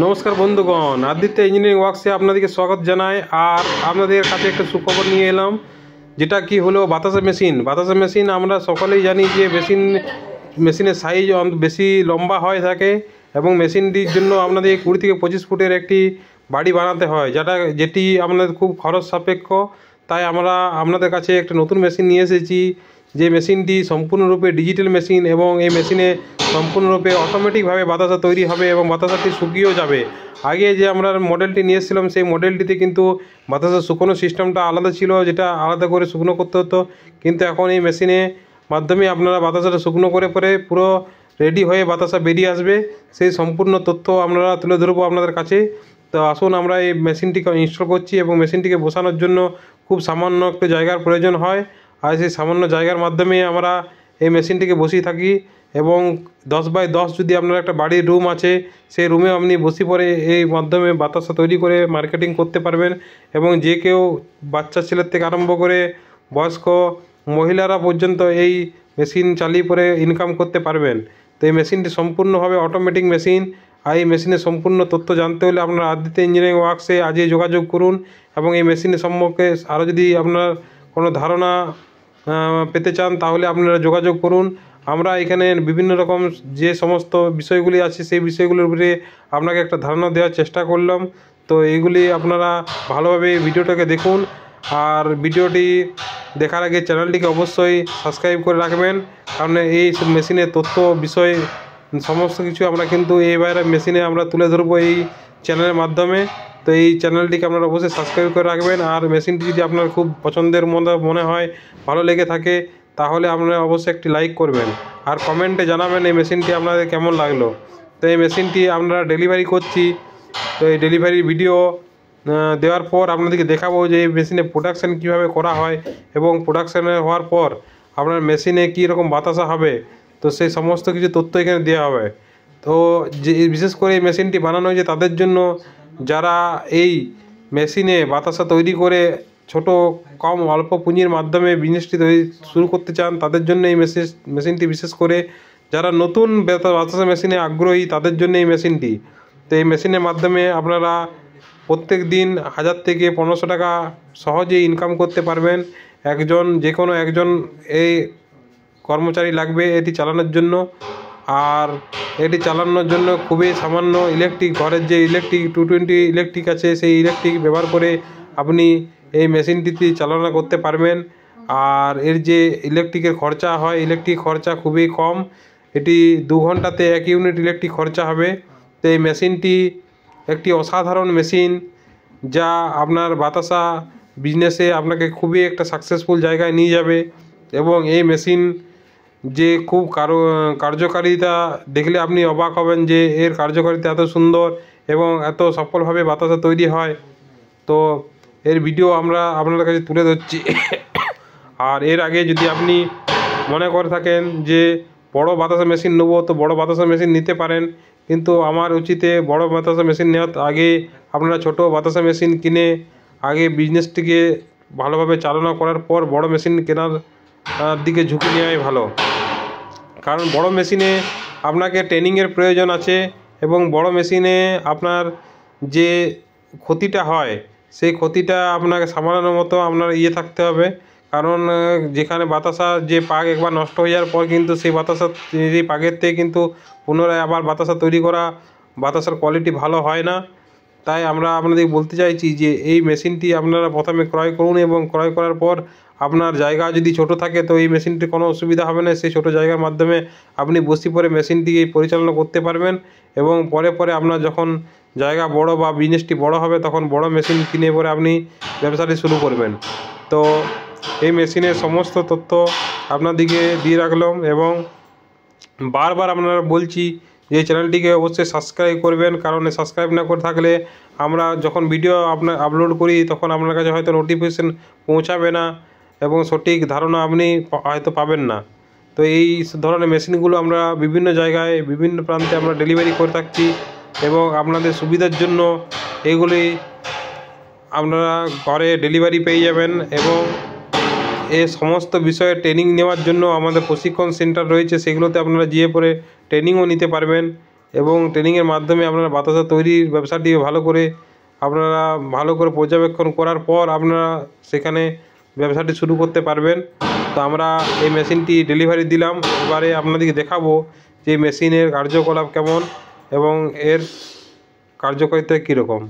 নমস্কার বন্ধুগণ, আদিত্য ইঞ্জিনিয়ারিং ওয়ার্কসে আপনাদেরকে স্বাগত জানাই। আর আপনাদের কাছে একটা সুখবর নিয়ে এলাম, যেটা কি হলো বাতাসা মেশিন। আমরা সকলেই জানি যে মেশিনের সাইজ বেশি লম্বা হয়ে থাকে এবং মেশিনটির জন্য আপনাদের 20 থেকে 25 ফুটের একটি বাড়ি বানাতে হয়, যেটি আপনাদের খুব খরচ সাপেক্ষ। তাই আমরা আপনাদের কাছে একটা নতুন মেশিন নিয়ে এসেছি, যে মেশিনটি সম্পূর্ণরূপে ডিজিটাল মেশিন এবং এই মেশিনে সম্পূর্ণরূপে অটোমেটিকভাবে বাতাসা তৈরি হবে এবং বাতাসাটি শুকিয়েও যাবে। আগে যে আমরা মডেলটি নিয়ে এসেছিলাম, সেই মডেলটিতে কিন্তু বাতাসা শুকনো সিস্টেমটা আলাদা ছিল, যেটা আলাদা করে শুকনো করতে হতো। কিন্তু এখন এই মেশিনে মাধ্যমে আপনারা বাতাসাটা শুকনো করে পুরো রেডি হয়ে বাতাসা বেরিয়ে আসবে। সেই সম্পূর্ণ তথ্য আমরা তুলে ধরবো আপনাদের কাছে। তো আসুন আমরা এই মেশিনটিকে ইনস্টল করছি এবং মেশিনটিকে বসানোর জন্য খুব সামান্য একটু জায়গার প্রয়োজন হয়। আর সেই সামান্য জায়গার মাধ্যমে আমরা এই মেশিনটিকে বসিয়ে থাকি এবং 10x10 যদি আপনার একটা বাড়ির রুম আছে, সেই রুমে আপনি বসে পড়ে এই মাধ্যমে বাতাসা তৈরি করে মার্কেটিং করতে পারবেন। এবং যে কেউ বাচ্চা ছেলের থেকে আরম্ভ করে বয়স্ক মহিলারা পর্যন্ত এই মেশিন চালিয়ে পরে ইনকাম করতে পারবেন। তো এই মেশিনটি সম্পূর্ণভাবে অটোমেটিক মেশিন। আর এই মেশিনের সম্পূর্ণ তথ্য জানতে হলে আপনার আদিত্য ইঞ্জিনিয়ারিং ওয়ার্কসে আজই যোগাযোগ করুন। এবং এই মেশিনের সম্পর্কে আরও যদি আপনার কোনো ধারণা পেতে চান, তাহলে আপনারা যোগাযোগ করুন। আমরা এখানে বিভিন্ন রকম যে সমস্ত বিষয়গুলি আছে, সেই বিষয়গুলির উপরে আপনাকে একটা ধারণা দেওয়ার চেষ্টা করলাম। তো এইগুলি আপনারা ভালোভাবে ভিডিওটাকে দেখুন। আর ভিডিওটি দেখার আগে চ্যানেলটিকে অবশ্যই সাবস্ক্রাইব করে রাখবেন, কারণ এই মেশিনের তথ্য বিষয় সমস্ত কিছু আমরা কিন্তু এইবারে মেশিনে আমরা তুলে ধরবো এই চ্যানেলের মাধ্যমে। তো এই চ্যানেলটিকে আপনারা অবশ্যই সাবস্ক্রাইব করে রাখবেন। আর মেশিনটি যদি আপনার খুব পছন্দের মনে হয়, ভালো লেগে থাকে, তাহলে আপনারা অবশ্যই একটি লাইক করবেন আর কমেন্টে জানাবেন এই মেশিনটি আপনাদের কেমন লাগলো। তো এই মেশিনটি আমরা ডেলিভারি করছি। তো এই ডেলিভারি ভিডিও দেওয়ার পর আপনাদেরকে দেখাবো যে এই মেশিনে প্রোডাকশান কীভাবে করা হয় এবং প্রোডাকশানে হওয়ার পর আপনার মেশিনে কী রকম বাতাসা হবে। তো সেই সমস্ত কিছু তথ্য এখানে দেওয়া হবে। তো যে বিশেষ করে এই মেশিনটি বানানো হয়েছে তাদের জন্য, যারা এই মেশিনে বাতাসা তৈরি করে কম অল্প পুঁজির মাধ্যমে বিজনেসটি শুরু করতে চান, তাদের জন্য এই মেশিনটি বিশেষ করে। যারা নতুন বাতাসা মেশিনে আগ্রহী, তাদের জন্য এই মেশিনটি। তো এই মেশিনের মাধ্যমে আপনারা প্রত্যেক দিন 1000 থেকে 1500 টাকা সহজেই ইনকাম করতে পারবেন। যে কোনো একজন এই কর্মচারী লাগবে এটি চালানোর জন্য। আর এটি চালানোর জন্য খুবই সামান্য ঘরের যে 220 ইলেকট্রিক আছে, সেই ইলেকট্রিক ব্যবহার করে আপনি এই মেশিনটিতে চালনা করতে পারবেন। আর এর যে ইলেকট্রিকের খরচা হয়, ইলেকট্রিক খরচা খুবই কম। এটি 2 ঘন্টাতে 1 ইউনিট ইলেকট্রিক খরচা হবে। তো এই মেশিনটি একটি অসাধারণ মেশিন, যা আপনার বাতাসা বিজনেসে আপনাকে খুবই একটা সাকসেসফুল জায়গায় নিয়ে যাবে। এবং এই মেশিন যে খুব কার্যকারিতা দেখলে আপনি অবাক হবেন যে এর কার্যকারিতা এত সুন্দর এবং এত সফলভাবে বাতাসা তৈরি হয়। তো এর ভিডিও আমরা আপনাদের কাছে তুলে ধরছি। আর এর আগে যদি আপনি মনে করে থাকেন যে বড় বাতাসা মেশিন নেবো, তো বড় বাতাসা মেশিন নিতে পারেন। কিন্তু আমার উচিতে বড় বাতাসা মেশিন নেওয়ার আগে আপনারা ছোট বাতাসা মেশিন কিনে আগে বিজনেসটিকে ভালোভাবে চালনা করার পর বড় মেশিন কেনার দিকে ঝুঁকি নেওয়াই ভালো। কারণ বড় মেশিনে আপনাকে ট্রেনিংয়ের প্রয়োজন আছে এবং বড় মেশিনে আপনার যে ক্ষতিটা হয়, সেই ক্ষতিটা আপনাকে সামলানোর মতো আপনার থাকতে হবে। কারণ যেখানে বাতাসা যে পাক একবার নষ্ট হয়ে যাওয়ার পর কিন্তু সেই পাকের থেকে কিন্তু পুনরায় আবার বাতাসা তৈরি করা, বাতাসার কোয়ালিটি ভালো হয় না। তাই আমরা আপনাদের বলতে চাইছি যে এই মেশিনটি আপনারা প্রথমে ক্রয় করুন এবং ক্রয় করার পর আপনার জায়গা যদি ছোট থাকে, তো এই মেশিনটির কোনো অসুবিধা হবে না। সেই ছোট জায়গার মাধ্যমে আপনি বসে পড়ে মেশিনটি পরিচালনা করতে পারবেন। এবং পরে আপনার যখন জায়গা বড় বা বিজনেসটি বড় হবে, তখন বড় মেশিন কিনে পরে আপনি ব্যবসাটি শুরু করবেন। তো এই মেশিনের সমস্ত তথ্য আপনাদেরকে দিয়ে রাখলাম এবং বারবার আপনারা বলছি যে চ্যানেলটিকে অবশ্যই সাবস্ক্রাইব করবেন। কারণ সাবস্ক্রাইব না করে থাকলে আমরা যখন ভিডিও আপলোড করি, তখন আপনার কাছে হয়তো নোটিফিকেশন পৌঁছাবে না এবং সঠিক ধারণা আপনি হয়তো পাবেন না। তো এই ধরনের মেশিনগুলো আমরা বিভিন্ন জায়গায় বিভিন্ন প্রান্তে আমরা ডেলিভারি করে থাকছি এবং আপনাদের সুবিধার জন্য এগুলি আপনারা ঘরে ডেলিভারি পেয়ে যাবেন। এবং এই সমস্ত বিষয়ে ট্রেনিং নেওয়ার জন্য আমাদের প্রশিক্ষণ সেন্টার রয়েছে, সেগুলোতে আপনারা গিয়ে পরে ট্রেনিংও নিতে পারবেন। এবং ট্রেনিংয়ের মাধ্যমে আপনারা বাতাসা তৈরির ব্যবসাটি ভালো করে পর্যবেক্ষণ করার পর আপনারা সেখানে ব্যবসাটি শুরু করতে পারবেন। তো আমরা এই মেশিনটি ডেলিভারি দিলাম, এবারে আপনাদেরকে দেখাবো যে মেশিনের কার্যকলাপ কেমন এবং এর কার্যকারিতা কীরকম।